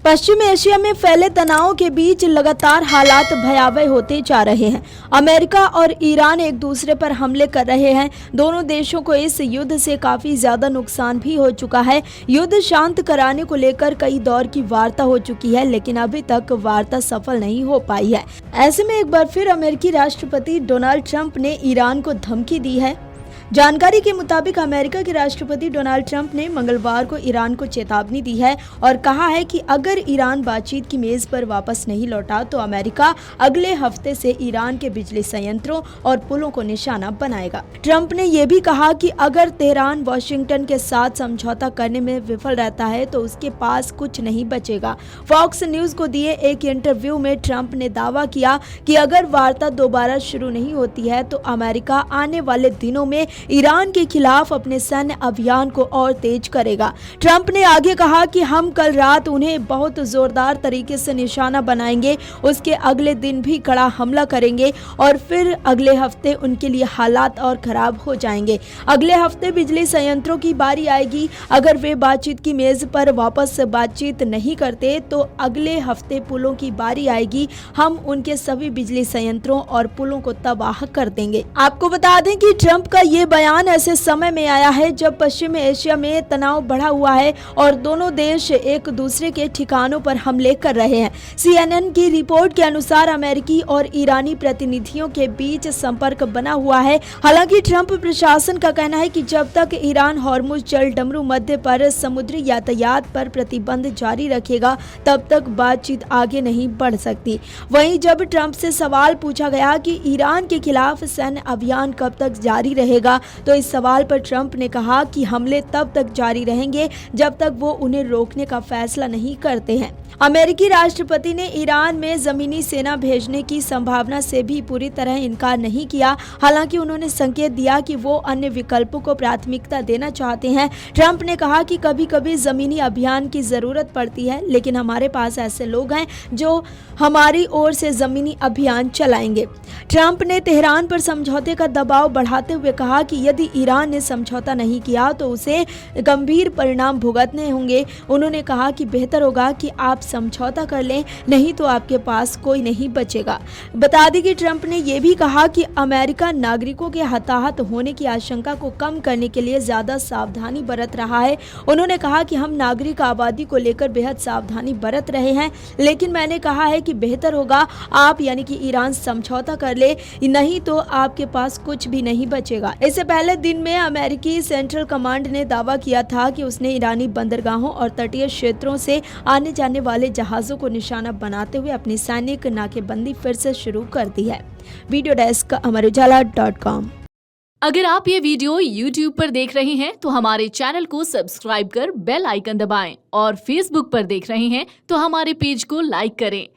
पश्चिम Asia में फैले तनाव के बीच लगातार हालात भयावह होते जा रहे हैं। अमेरिका और ईरान एक दूसरे पर हमले कर रहे हैं। दोनों देशों को इस युद्ध से काफी ज्यादा नुकसान भी हो चुका है। युद्ध शांत कराने को लेकर कई दौर की वार्ता हो चुकी है, लेकिन अभी तक वार्ता सफल नहीं हो पाई है। ऐसे में एक बार फिर अमेरिकी राष्ट्रपति डोनाल्ड ट्रंप ने ईरान को धमकी दी है। जानकारी के मुताबिक अमेरिका के राष्ट्रपति डोनाल्ड ट्रंप ने मंगलवार को ईरान को चेतावनी दी है और कहा है कि अगर ईरान बातचीत की मेज पर वापस नहीं लौटा तो अमेरिका अगले हफ्ते से ईरान के बिजली संयंत्रों और पुलों को निशाना बनाएगा। ट्रंप ने यह भी कहा कि अगर तेहरान वाशिंगटन के साथ समझौता करने में विफल रहता है तो उसके पास कुछ नहीं बचेगा। फॉक्स न्यूज को दिए एक इंटरव्यू में ट्रंप ने दावा किया कि अगर वार्ता दोबारा शुरू नहीं होती है तो अमेरिका आने वाले दिनों में ईरान के खिलाफ अपने सैन्य अभियान को और तेज करेगा। ट्रंप ने आगे कहा कि हम कल रात उन्हें बहुत जोरदार तरीके से निशाना बनाएंगे, उसके अगले दिन भी कड़ा हमला करेंगे और फिर अगले हफ्ते उनके लिए हालात और खराब हो जाएंगे। अगले हफ्ते बिजली संयंत्रों की बारी आएगी। अगर वे बातचीत की मेज पर वापस बातचीत नहीं करते तो अगले हफ्ते पुलों की बारी आएगी। हम उनके सभी बिजली संयंत्रों और पुलों को तबाह कर देंगे। आपको बता दें कि ट्रंप का ये बयान ऐसे समय में आया है जब पश्चिम एशिया में तनाव बढ़ा हुआ है और दोनों देश एक दूसरे के ठिकानों पर हमले कर रहे हैं। CNN की रिपोर्ट के अनुसार अमेरिकी और ईरानी प्रतिनिधियों के बीच संपर्क बना हुआ है। हालांकि ट्रंप प्रशासन का कहना है कि जब तक ईरान हॉर्मुज जल डमरू मध्य पर समुद्री यातायात पर प्रतिबंध जारी रखेगा तब तक बातचीत आगे नहीं बढ़ सकती। वहीं जब ट्रंप से सवाल पूछा गया कि ईरान के खिलाफ सैन्य अभियान कब तक जारी रहेगा तो इस सवाल पर ट्रंप ने कहा कि हमले तब तक जारी रहेंगे जब तक वो उन्हें रोकने का फैसला नहीं करते हैं। अमेरिकी राष्ट्रपति ने ईरान में जमीनी सेना भेजने की संभावना से भी पूरी तरह इनकार नहीं किया। हालांकि उन्होंने संकेत दिया कि वो अन्य विकल्पों को प्राथमिकता देना चाहते हैं। ट्रंप ने कहा कि कभी कभी जमीनी अभियान की जरूरत पड़ती है, लेकिन हमारे पास ऐसे लोग हैं जो हमारी ओर से जमीनी अभियान चलाएंगे। ट्रंप ने तेहरान पर समझौते का दबाव बढ़ाते हुए कहा कि यदि ईरान ने समझौता नहीं किया तो उसे गंभीर परिणाम भुगतने होंगे। उन्होंने कहा कि बेहतर होगा कि आप समझौता कर लें, नहीं तो आपके पास कोई नहीं बचेगा। बता दें कि ट्रंप ने यह भी कहा कि अमेरिका नागरिकों के हताहत होने की आशंका को कम करने के लिए ज्यादा सावधानी बरत रहा है। उन्होंने कहा कि हम नागरिक आबादी को लेकर बेहद सावधानी बरत रहे हैं, लेकिन मैंने कहा है कि बेहतर होगा आप यानी कि ईरान समझौता कर ले, नहीं तो आपके पास कुछ भी नहीं बचेगा। इससे पहले दिन में अमेरिकी सेंट्रल कमांड ने दावा किया था कि उसने ईरानी बंदरगाहों और तटीय क्षेत्रों से आने जाने वाले जहाजों को निशाना बनाते हुए अपनी सैनिक नाकेबंदी फिर से शुरू कर दी है। Video desk amarujala.com। अगर आप ये वीडियो YouTube पर देख रहे हैं तो हमारे चैनल को सब्सक्राइब कर बेल आइकन दबाएं और Facebook पर देख रहे हैं तो हमारे पेज को लाइक करें।